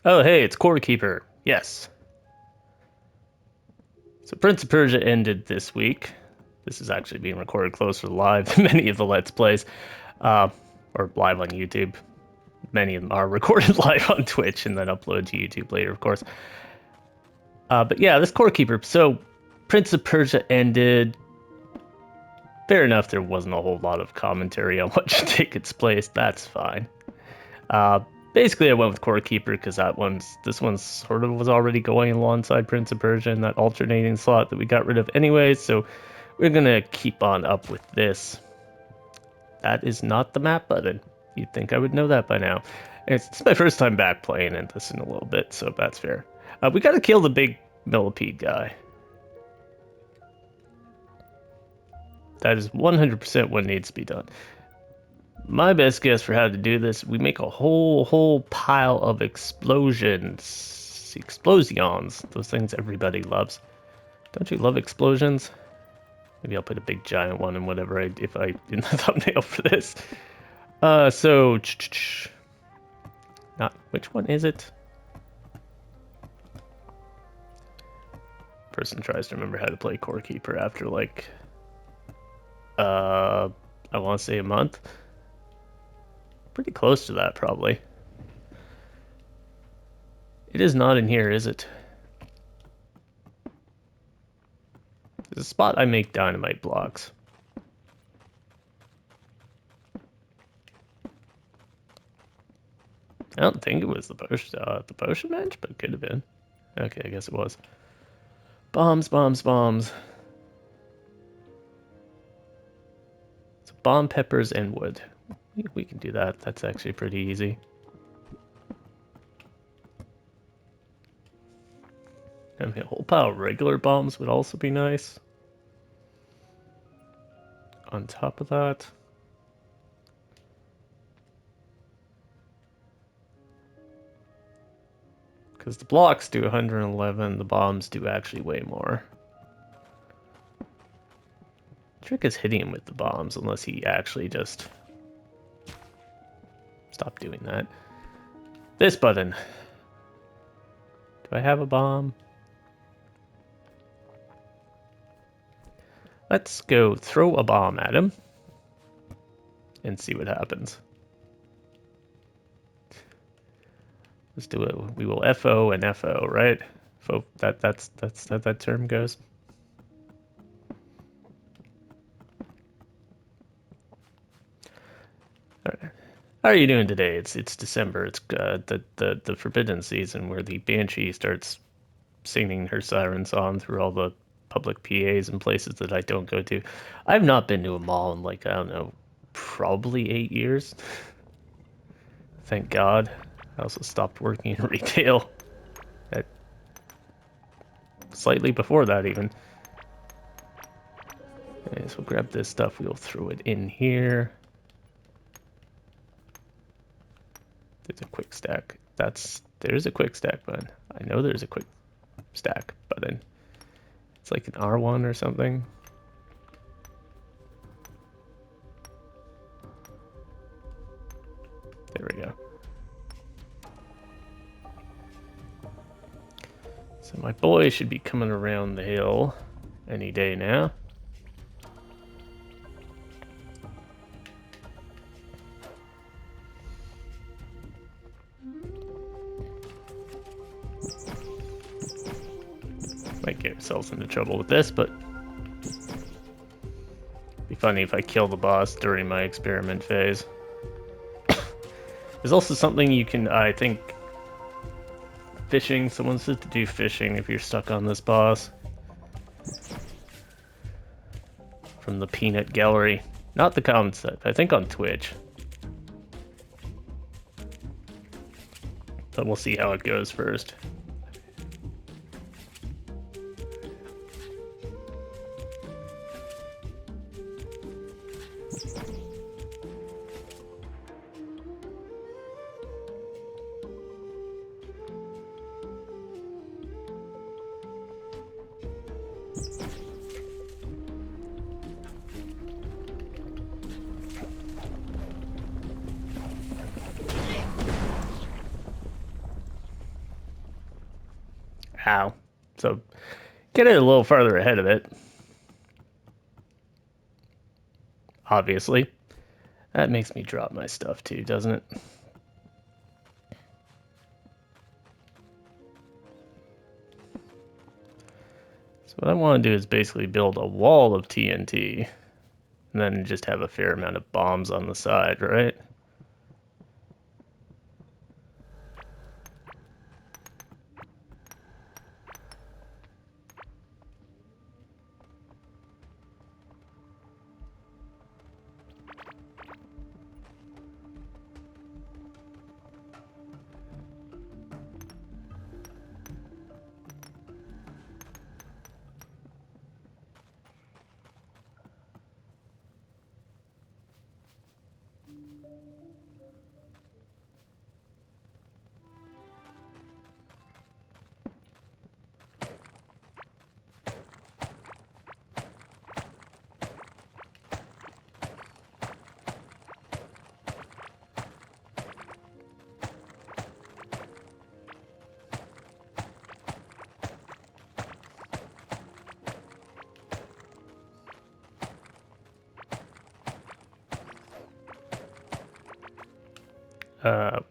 Oh, hey, it's Core Keeper. Yes. So Prince of Persia ended this week. This is actually being recorded closer to live than many of the Let's Plays, uh, or live on YouTube. Many of them are recorded live on Twitch and then uploaded to YouTube later, of course. But yeah, this Core Keeper. So Prince of Persia ended. Fair enough, there wasn't a whole lot of commentary on what should take its place. That's fine. Uh, Basically, I went with Core Keeper because this one sort of was already going alongside Prince of Persia in that alternating slot that we got rid of anyway. So we're gonna keep on up with this. That is not the map button. You'd think I would know that by now. It's my first time back playing this in a little bit, so that's fair. We gotta kill the big millipede guy. That is 100% what needs to be done. My best guess for how to do this, we make a whole pile of explosions, those things everybody loves. Don't you love explosions? Maybe I'll put a big giant one in whatever if I in the thumbnail for this. So not which one is it? Person tries to remember how to play Core Keeper after like I want to say a month. Pretty close to that, probably. It is not in here, is it? There's a spot I make dynamite blocks. I don't think it was the potion bench, but it could have been. Okay, I guess it was. Bombs, bombs, bombs. So bomb peppers and wood. We can do that. That's actually pretty easy. And a whole pile of regular bombs would also be nice. On top of that, because the blocks do 111, the bombs do actually way more. Trick is hitting him with the bombs, unless he actually just stop doing that. This button. Do I have a bomb? Let's go throw a bomb at him and see what happens. Let's do it. We will FO and FO, right? FO, that's how that term goes. All right. How are you doing today? It's December. It's the forbidden season where the banshee starts singing her siren song through all the public PAs and places that I don't go to. I've not been to a mall in like I don't know, probably 8 years. Thank God. I also stopped working in retail at slightly before that even. Okay, so we'll grab this stuff. We'll throw it in here. There's a quick stack. There's a quick stack button. I know there's a quick stack button. It's like an R1 or something. There we go. So my boy should be coming around the hill any day now. Might get ourselves into trouble with this, but it'd be funny if I kill the boss during my experiment phase. There's also something you can, I think, fishing. Someone said to do fishing if you're stuck on this boss. From the Peanut Gallery. Not the common set, I think on Twitch. But we'll see how it goes first. Ow. So get it a little farther ahead of it, obviously. That makes me drop my stuff too, doesn't it? So what I want to do is basically build a wall of TNT and then just have a fair amount of bombs on the side, right?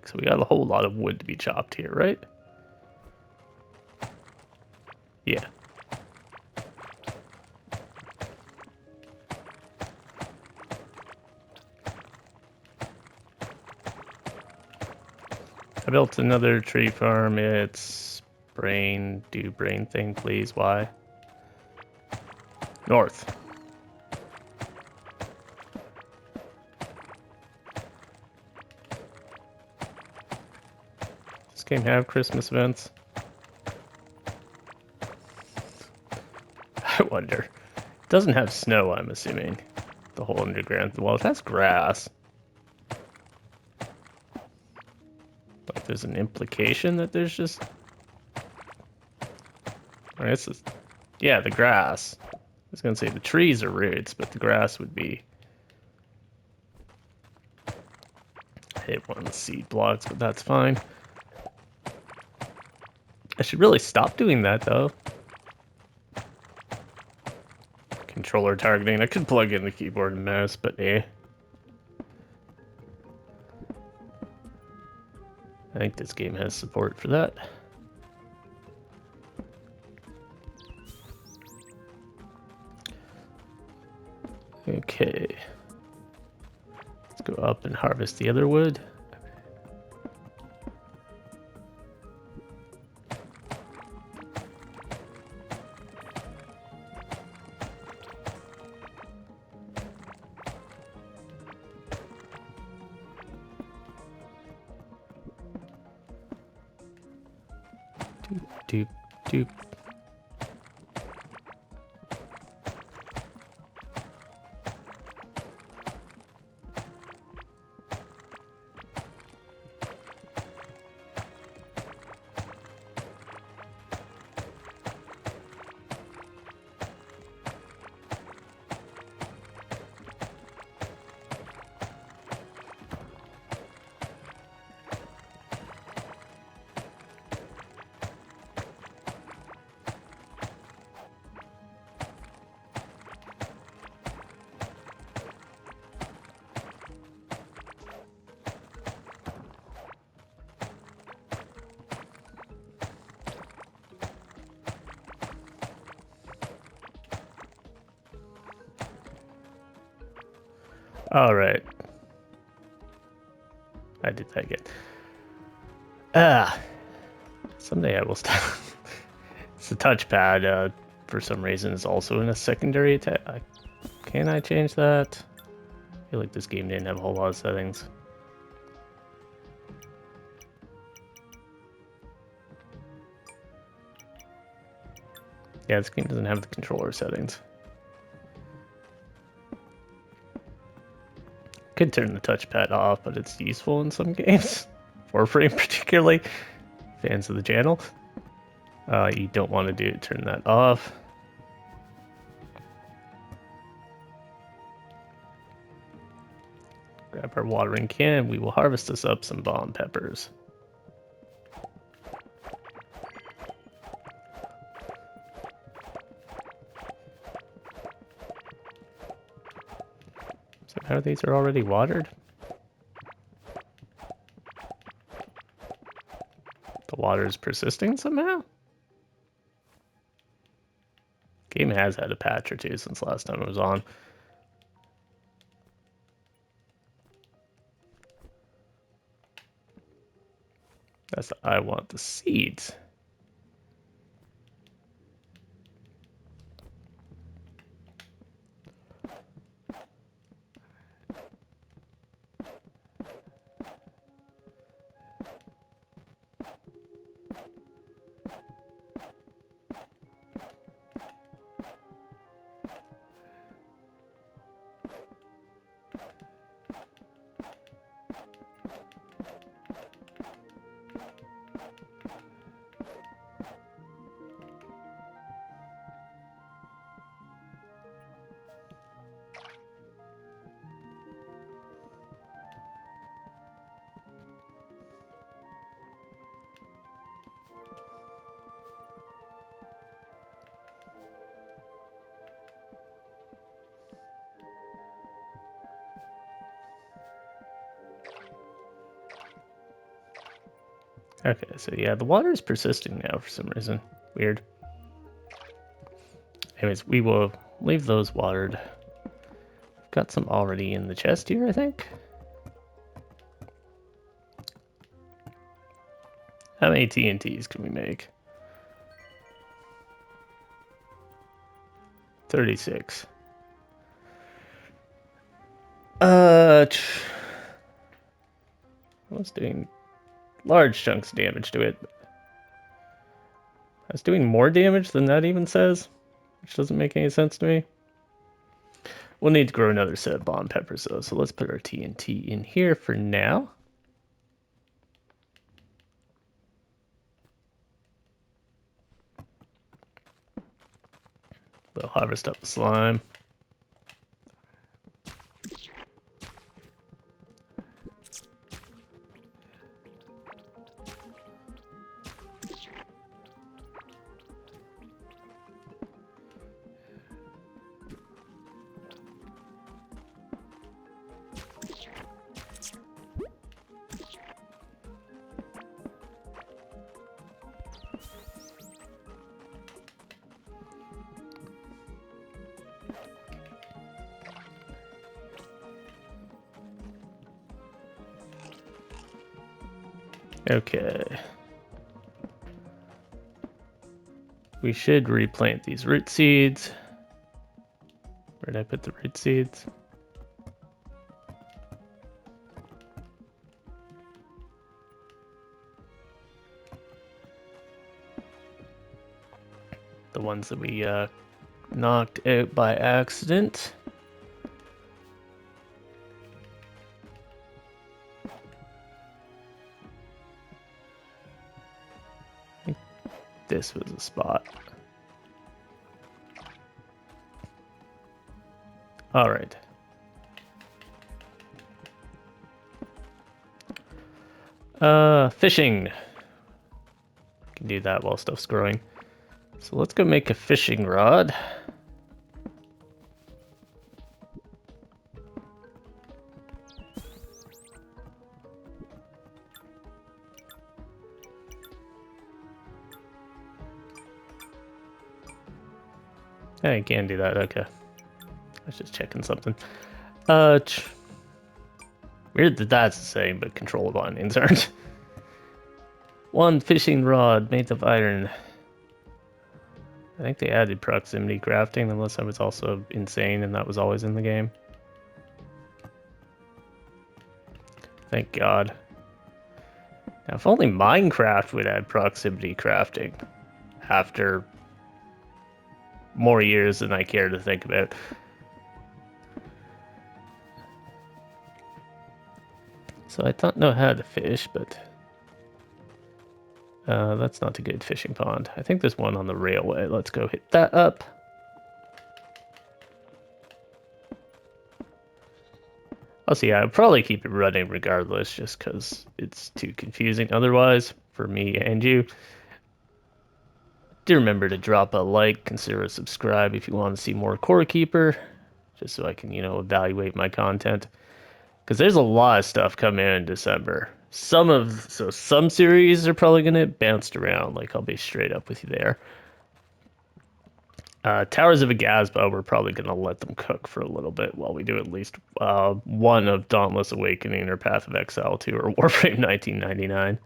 So we got a whole lot of wood to be chopped here, right? Yeah. I built another tree farm. It's do brain thing, please. Why? North. Does this game have Christmas events? I wonder. It doesn't have snow, I'm assuming. The whole underground. Well, it has grass. Like there's an implication that there's just. I guess it's, yeah, the grass. I was gonna say the trees are roots, but the grass would be. I hit one of the seed blocks, but that's fine. I should really stop doing that though. Controller targeting. I could plug in the keyboard and mouse, but eh. I think this game has support for that. Okay. Let's go up and harvest the other wood. Doop, doop. All right. I did that again. Someday I will stop. It's the touchpad. For some reason, is also in a secondary attack. Can I change that? I feel like this game didn't have a whole lot of settings. Yeah, this game doesn't have the controller settings. Could turn the touchpad off, but it's useful in some games. Warframe particularly. Fans of the channel. You don't want to do it, turn that off. Grab our watering can, we will harvest us up some bomb peppers. How these are already watered? The water is persisting somehow? Game has had a patch or two since last time it was on. I want the seeds. Okay, so yeah, the water is persisting now for some reason. Weird. Anyways, we will leave those watered. Got some already in the chest here, I think. How many TNTs can we make? 36. I was doing large chunks of damage to it. I was doing more damage than that even says, which doesn't make any sense to me. We'll need to grow another set of bomb peppers though, so let's put our TNT in here for now. We'll harvest up the slime. Okay. We should replant these root seeds. Where did I put the root seeds? The ones that we knocked out by accident. This was a spot. All right. Fishing. Can do that while stuff's growing. So let's go make a fishing rod. Yeah, I can do that. Okay. I was just checking something. Weird that that's the same, but control bindings aren't. One fishing rod made of iron. I think they added proximity crafting, unless I was also insane and that was always in the game. Thank God. Now, if only Minecraft would add proximity crafting after more years than I care to think about. So I don't know how to fish, but that's not a good fishing pond. I think there's one on the railway. Let's go hit that up. I'll see. I'll probably keep it running regardless, just because it's too confusing otherwise for me and you. Do remember to drop a like, consider a subscribe if you want to see more Core Keeper. just so I can, evaluate my content. Because there's a lot of stuff coming in December. Some series are probably gonna get bounced around. Like I'll be straight up with you there. Towers of Agasba, we're probably gonna let them cook for a little bit while we do at least one of Dauntless Awakening or Path of Exile 2 or Warframe 1999.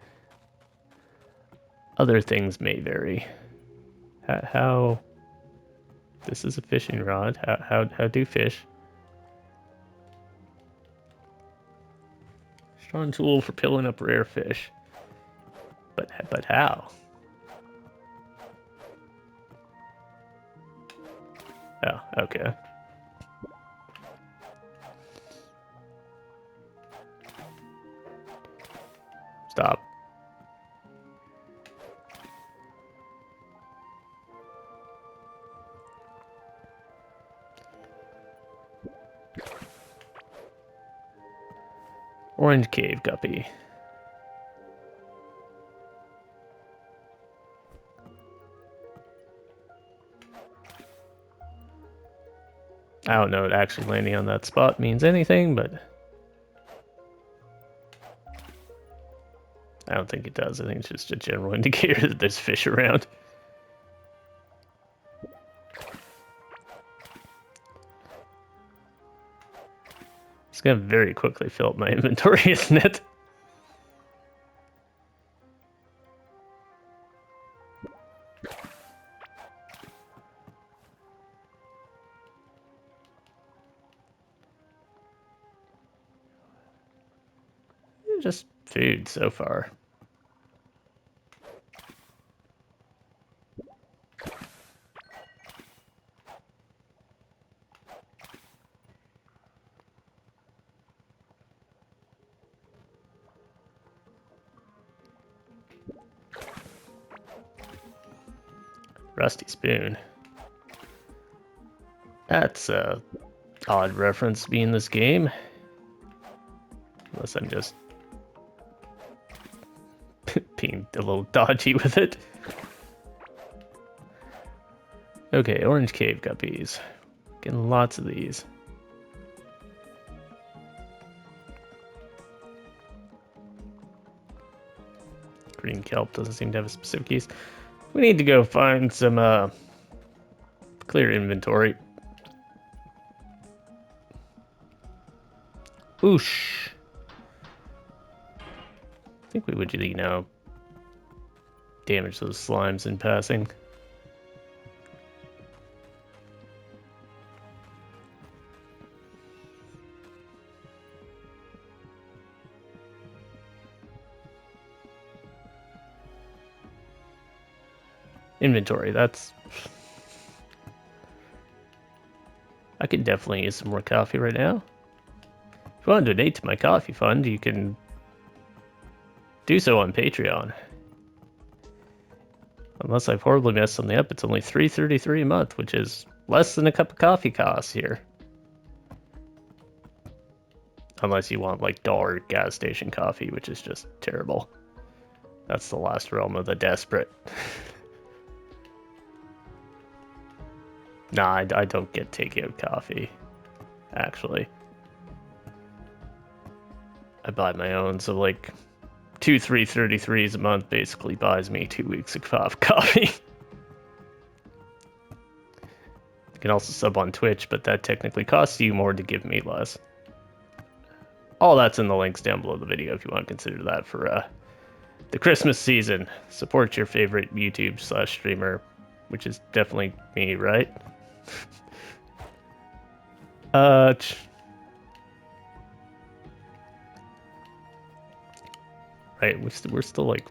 Other things may vary. How this is a fishing rod. How do fish? Strong tool for pulling up rare fish. But how? Oh, okay. Stop. Orange Cave Guppy. I don't know if actually landing on that spot means anything, but I don't think it does. I think it's just a general indicator that there's fish around. It's gonna very quickly fill up my inventory, isn't it? Just food so far. Rusty spoon. That's a odd reference to be in this game. Unless I'm just being a little dodgy with it. Okay, orange cave guppies. Getting lots of these. Green kelp doesn't seem to have a specific use. We need to go find some clear inventory. Oosh. I think we would, damage those slimes in passing. Inventory, that's... I could definitely use some more coffee right now. If you want to donate to my coffee fund, you can do so on Patreon. Unless I've horribly messed something up, it's only $3.33 a month, which is less than a cup of coffee costs here. Unless you want, like, dollar gas station coffee, which is just terrible. That's the last realm of the desperate. Nah, I don't get takeout coffee, actually. I buy my own, so, like, 3.33s a month basically buys me 2 weeks of coffee. You can also sub on Twitch, but that technically costs you more to give me less. All that's in the links down below the video if you want to consider that for the Christmas season. Support your favorite YouTube/streamer, which is definitely me, right? Right, we're still like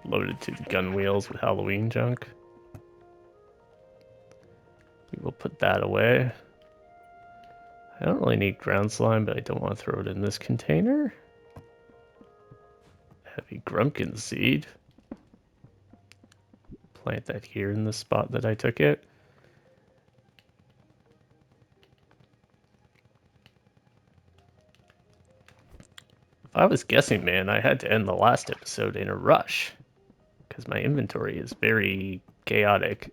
loaded to the gun wheels with Halloween junk. We will put that away. I don't really need ground slime, but I don't want to throw it in this container. Heavy grumpkin seed. Plant that here in the spot that I took it. If I was guessing, man, I had to end the last episode in a rush. Because my inventory is very chaotic.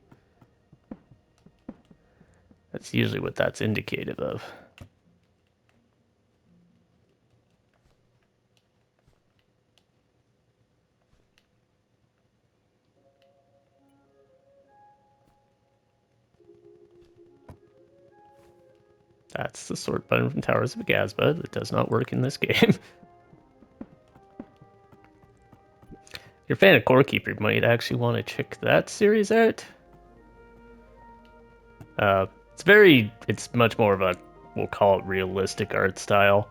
That's usually what that's indicative of. That's the sort button from Towers of Gazba that does not work in this game. If you're a fan of Core Keeper, you might actually want to check that series out. It's much more of a, we'll call it realistic art style,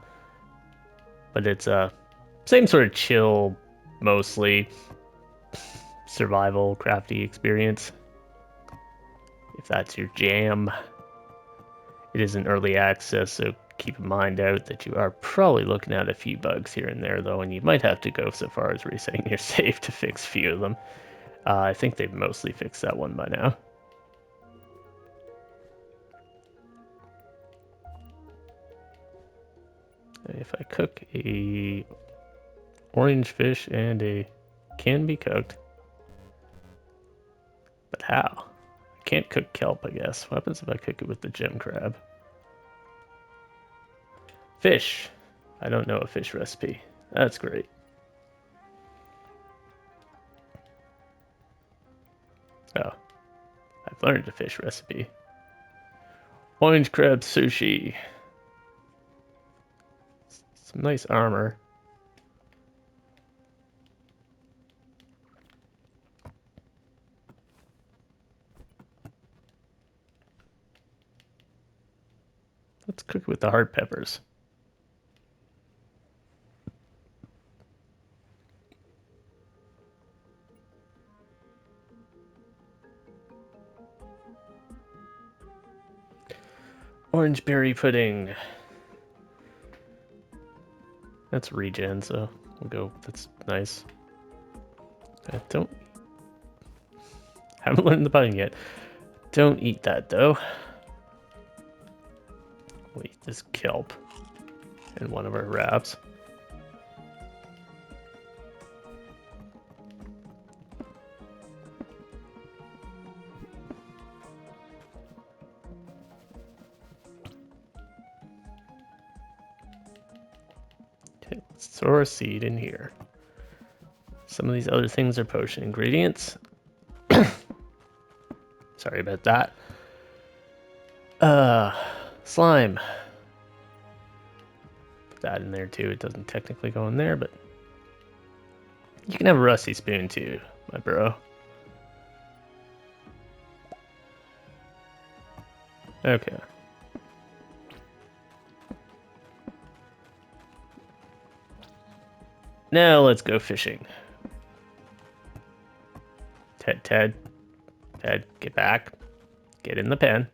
but it's same sort of chill, mostly survival crafty experience. If that's your jam, it is an early access, so keep in mind out that you are probably looking at a few bugs here and there, though, and you might have to go so far as resetting your save to fix a few of them. I think they've mostly fixed that one by now. If I cook a orange fish and a can be cooked, but how? I can't cook kelp, I guess. What happens if I cook it with the gem crab? Fish. I don't know a fish recipe. That's great. Oh, I've learned a fish recipe. Orange crab sushi. Some nice armor. Let's cook it with the heart peppers. Orange berry pudding. That's regen, so we'll go. That's nice. I haven't learned the pudding yet. Don't eat that though. We'll eat this kelp in one of our wraps. Okay, let's throw our seed in here. Some of these other things are potion ingredients. Sorry about that. Slime. Put that in there too. It doesn't technically go in there, but you can have a rusty spoon too, my bro. Okay. Now let's go fishing. Ted, get back. Get in the pen.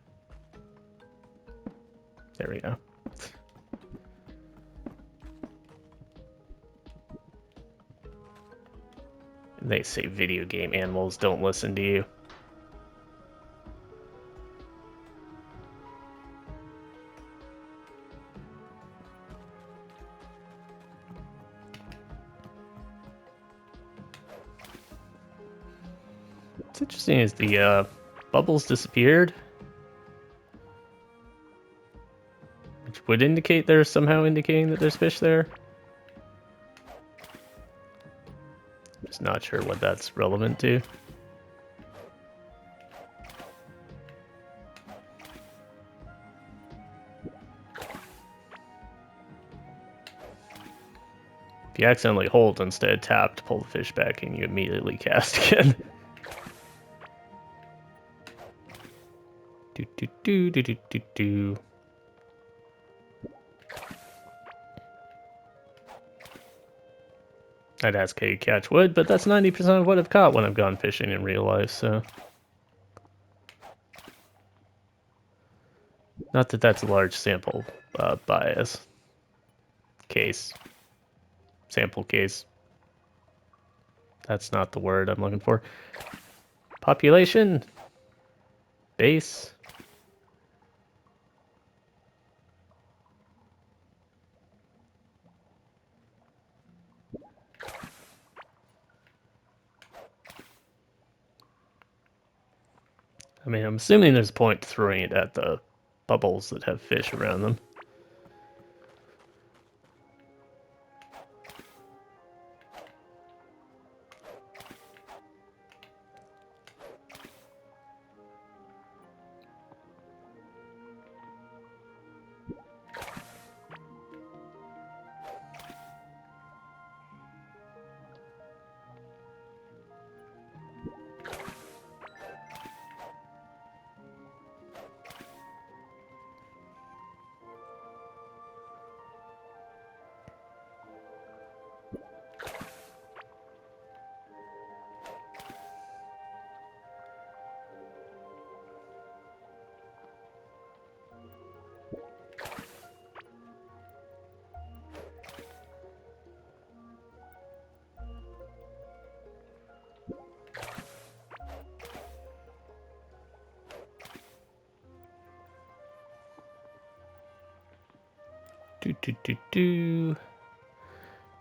There we go. They say video game animals don't listen to you. What's interesting is the bubbles disappeared, which would indicate they're somehow indicating that there's fish there. Just not sure what that's relevant to. If you accidentally hold instead tap to pull the fish back and you immediately cast again. do do do do do do do. I'd ask how you catch wood, but that's 90% of what I've caught when I've gone fishing in real life, so. Not that that's a large sample bias. Case. Sample case. That's not the word I'm looking for. Population. Base. I mean, I'm assuming there's a point to throwing it at the bubbles that have fish around them.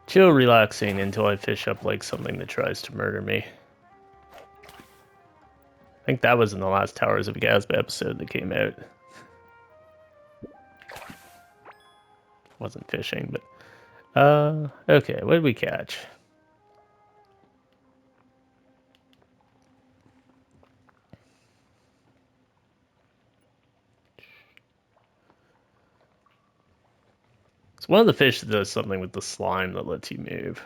Chill, relaxing until I fish up like something that tries to murder me. I think that was in the last Towers of Gasba episode that came out. Wasn't fishing, but okay, what did we catch? It's one of the fish that does something with the slime that lets you move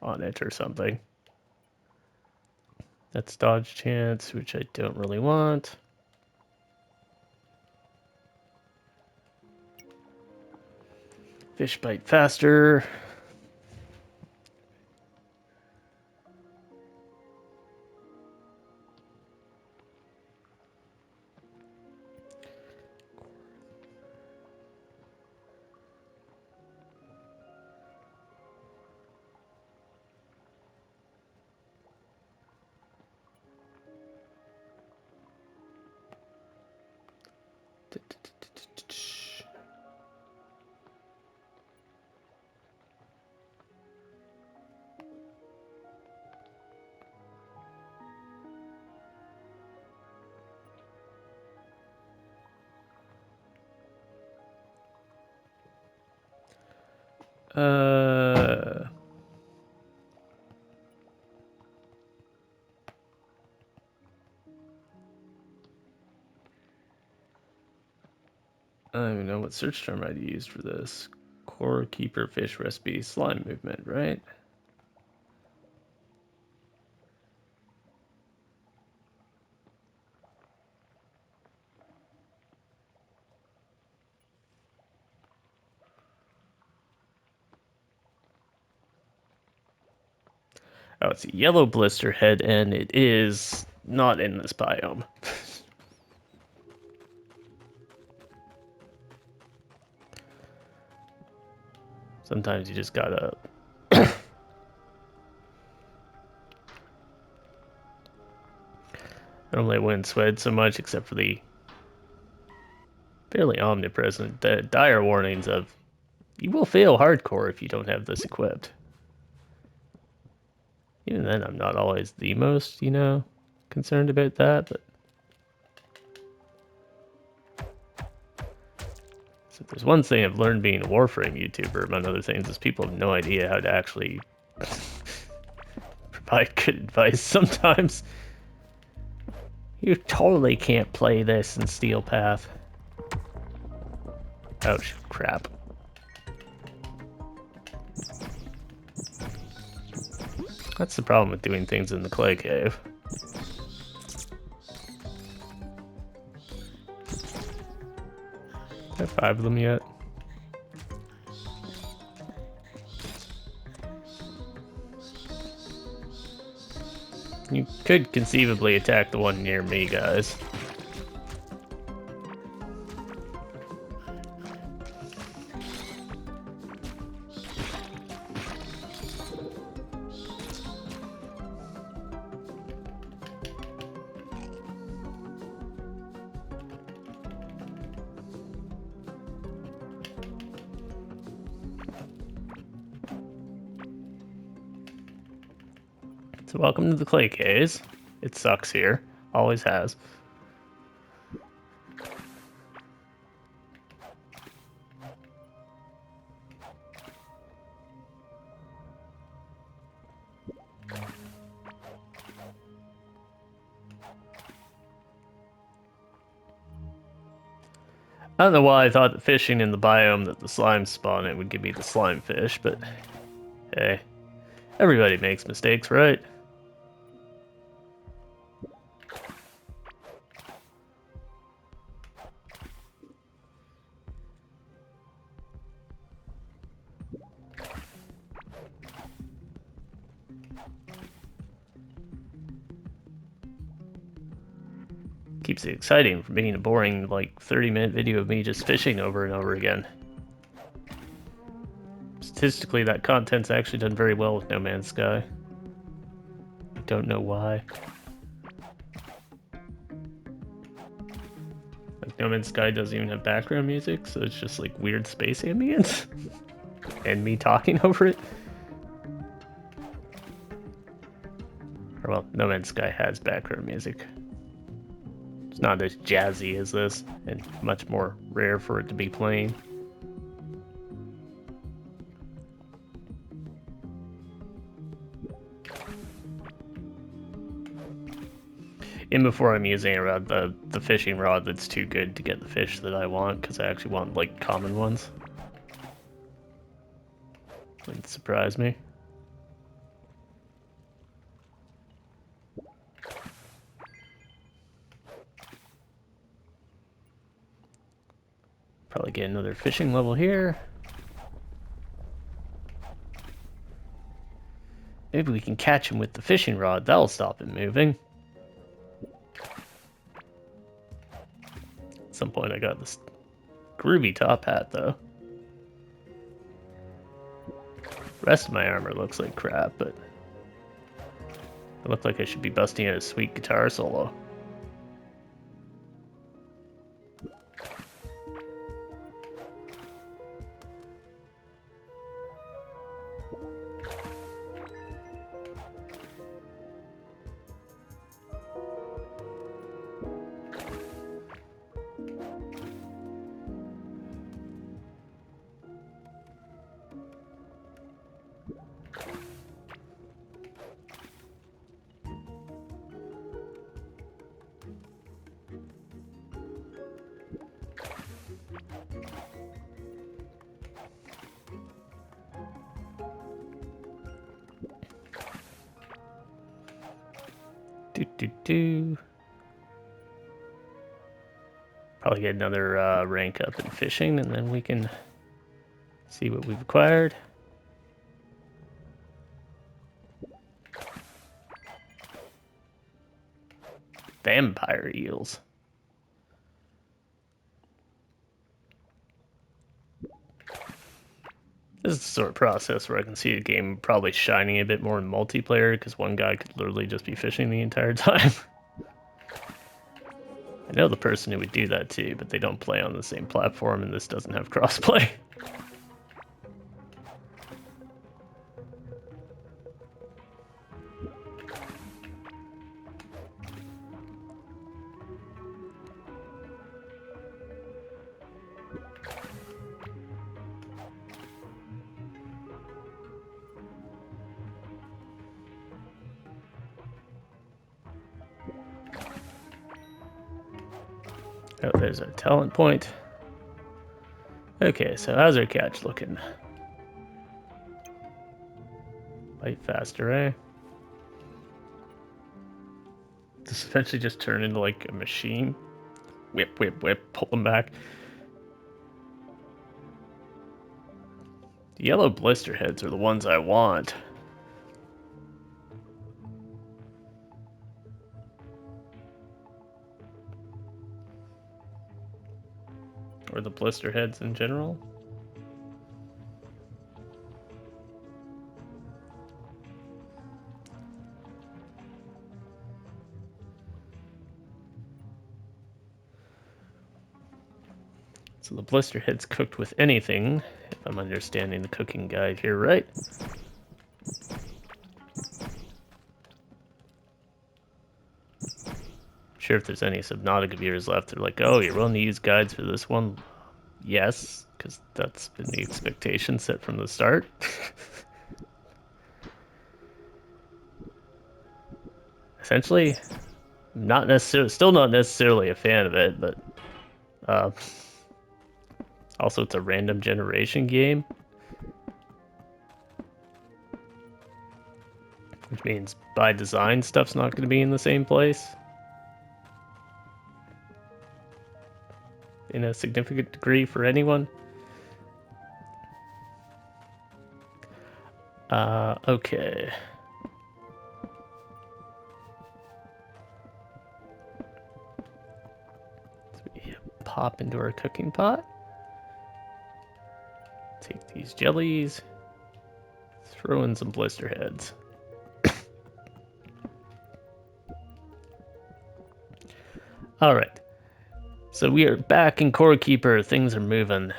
on it or something. That's dodge chance, which I don't really want. Fish bite faster. I don't even know what search term I'd use for this. Core keeper fish recipe slime movement, right? Oh, it's a yellow blister head, and it is not in this biome. Sometimes you just gotta... I normally wouldn't sweat so much, except for the fairly omnipresent dire warnings of you will fail hardcore if you don't have this equipped. Even then, I'm not always the most, concerned about that, but... So if there's one thing I've learned being a Warframe YouTuber, among other things, is people have no idea how to actually provide good advice sometimes. You totally can't play this in Steel Path. Oh, crap. That's the problem with doing things in the clay cave. Do I have 5 of them yet? You could conceivably attack the one near me, guys. So welcome to the clay caves. It sucks here. Always has. I don't know why I thought that fishing in the biome that the slimes spawn in would give me the slime fish, but hey, everybody makes mistakes, right? Keeps it exciting from being a boring, like, 30-minute video of me just fishing over and over again. Statistically, that content's actually done very well with No Man's Sky. I don't know why. Like, No Man's Sky doesn't even have background music, so it's just like weird space ambience. And me talking over it. Or, well, No Man's Sky has background music. It's not as jazzy as this, and much more rare for it to be playing. And before I'm using a rod, the fishing rod that's too good to get the fish that I want, because I actually want, like, common ones. Wouldn't surprise me. Probably get another fishing level here. Maybe we can catch him with the fishing rod. That'll stop him moving. At some point I got this groovy top hat, though. The rest of my armor looks like crap, but I look like I should be busting out a sweet guitar solo. Probably get another rank up in fishing, and then we can see what we've acquired. Vampire eels. This is the sort of process where I can see a game probably shining a bit more in multiplayer, because one guy could literally just be fishing the entire time. I know the person who would do that too, but they don't play on the same platform, and this doesn't have crossplay. Oh, there's our talent point. Okay, so how's our catch looking? Bite faster, eh? This eventually just turn into like a machine. Whip, whip, whip, pull them back. The yellow blister heads are the ones I want. Or the blister heads in general. So the blister head's cooked with anything, if I'm understanding the cooking guide here right. Sure, if there's any Subnautica viewers left, they're like, oh, you're willing to use guides for this one? Yes, because that's been the expectation set from the start. Essentially, not necessarily, still not necessarily a fan of it, but Also, it's a random generation game, which means by design, stuff's not going to be in the same place in a significant degree for anyone. Okay. So we pop into our cooking pot. Take these jellies. Throw in some blister heads. Alright. So we are back in Core Keeper. Things are moving.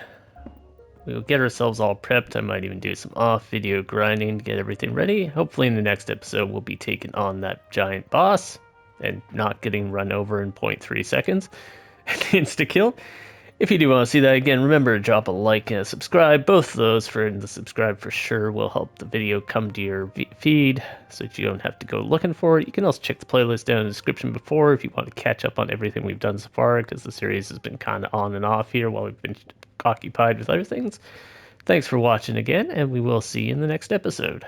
We'll get ourselves all prepped. I might even do some off video grinding to get everything ready. Hopefully in the next episode we'll be taking on that giant boss and not getting run over in 0.3 seconds. Insta kill. If you do want to see that again, remember to drop a like and a subscribe. Both of those for the subscribe for sure will help the video come to your feed so that you don't have to go looking for it. You can also check the playlist down in the description before if you want to catch up on everything we've done so far, because the series has been kind of on and off here while we've been occupied with other things. Thanks for watching again, and we will see you in the next episode.